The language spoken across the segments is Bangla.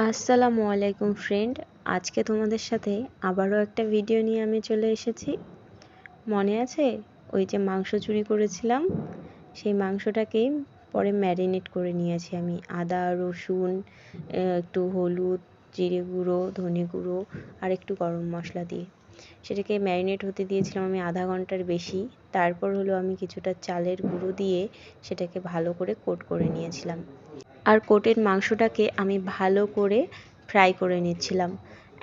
আসসালামু আলাইকুম ফ্রেন্ড, আজকে তোমাদের সাথে আবারও একটা ভিডিও নিয়ে আমি চলে এসেছি। মনে আছে ওই যে মাংস চুরি করেছিলাম, সেই মাংসটাকেই পরে ম্যারিনেট করে নিয়েছি আমি আদা রসুন, একটু হলুদ, জিরে গুঁড়ো, ধনে গুঁড়ো আর একটু গরম মশলা দিয়ে সেটাকে ম্যারিনেট হতে দিয়েছিলাম আমি আধা ঘন্টার বেশি। তারপর হলো আমি কিছুটা চালের গুঁড়ো দিয়ে সেটাকে ভালো করে কোট করে নিয়েছিলাম। আর কোটের মাংসটাকে আমি ভালো করে ফ্রাই করে নিচ্ছিলাম,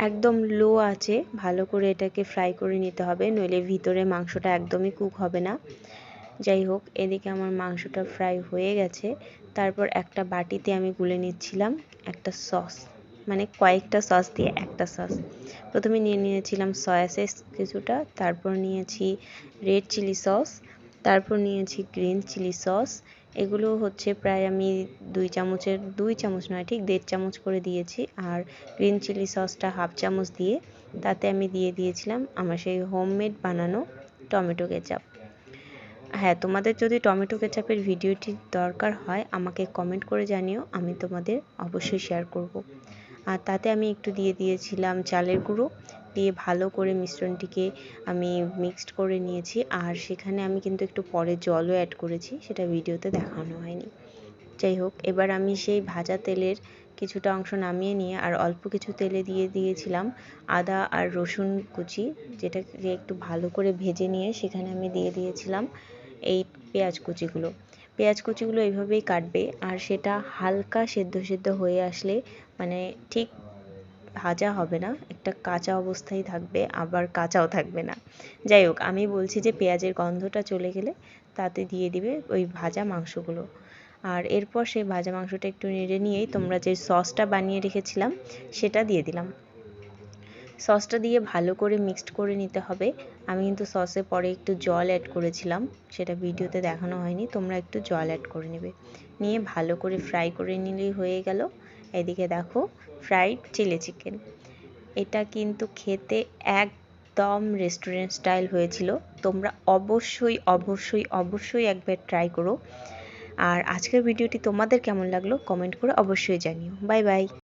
একদম লো আঁচে ভালো করে এটাকে ফ্রাই করে নিতে হবে, নইলে ভিতরে মাংসটা একদমই কুক হবে না। যাই হোক, এদিকে আমার মাংসটা ফ্রাই হয়ে গেছে। তারপর একটা বাটিতে আমি গুলে নিচ্ছিলাম একটা সস, মানে কয়েকটা সস দিয়ে একটা সস। প্রথমে নিয়ে নিয়েছিলাম সয়া সস কিছুটা, তারপর নিয়েছি রেড চিলি সস, তারপর নিয়েছি গ্রিন চিলি সস। এগুলো হচ্ছে প্রায় আমি 2 চামচ নয়, ঠিক 1.5 চামচ করে দিয়েছি। আর গ্রিন চিলি সসটা হাফ চামচ দিয়ে তাতে আমি দিয়ে দিয়েছিলাম আমার সেই হোমমেড বানানো টমেটো কেচাপ। হ্যাঁ, তোমাদের যদি টমেটো কেচাপের ভিডিওটির দরকার হয় আমাকে কমেন্ট করে জানিও, আমি তোমাদের অবশ্যই শেয়ার করব। আর তাতে আমি একটু দিয়ে দিয়েছিলাম চালের গুঁড়ো, দিয়ে ভালো করে মিশ্রণটিকে আমি মিক্সড করে নিয়েছি। আর সেখানে আমি কিন্তু একটু পরে জলও অ্যাড করেছি, সেটা ভিডিওতে দেখানো হয়নি। যাই হোক, এবার আমি সেই ভাজা তেলের কিছুটা অংশ নামিয়ে নিয়ে আর অল্প কিছু তেলে দিয়ে দিয়েছিলাম আদা আর রসুন কুচি, যেটাকে একটু ভালো করে ভেজে নিয়ে সেখানে আমি দিয়ে দিয়েছিলাম এই পেঁয়াজ কুচিগুলো এইভাবেই কাটবে। আর সেটা হালকা সেদ্ধ হয়ে আসলে, মানে ঠিক ভাজা হবে না, একটা কাঁচা অবস্থায় থাকবে, আবার কাঁচাও থাকবে না। যাই হোক, আমি বলছি যে পেঁয়াজের গন্ধটা চলে গেলে তাতে দিয়ে দিবে ওই ভাজা মাংসগুলো। আর এরপর সেই ভাজা মাংসটা একটু নেড়ে নিয়েই তোমরা যে সসটা বানিয়ে রেখেছিলাম সেটা দিয়ে দিলাম। সসটা দিয়ে ভালো করে মিক্সড করে নিতে হবে। আমি কিন্তু সসে পরে একটু জল অ্যাড করেছিলাম, সেটা ভিডিওতে দেখানো হয়নি, তোমরা একটু জল অ্যাড করে নেবে। নিয়ে ভালো করে ফ্রাই করে নিলেই হয়ে গেল। এদিকে দেখো, ফ্রাইড চিলি চিকেন। এটা কিন্তু খেতে একদম রেস্টুরেন্ট স্টাইল হয়েছিল। তোমরা অবশ্যই অবশ্যই অবশ্যই একবার ট্রাই করো। আর আজকের ভিডিওটি তোমাদের কেমন লাগলো কমেন্ট করে অবশ্যই জানিও। Bye bye.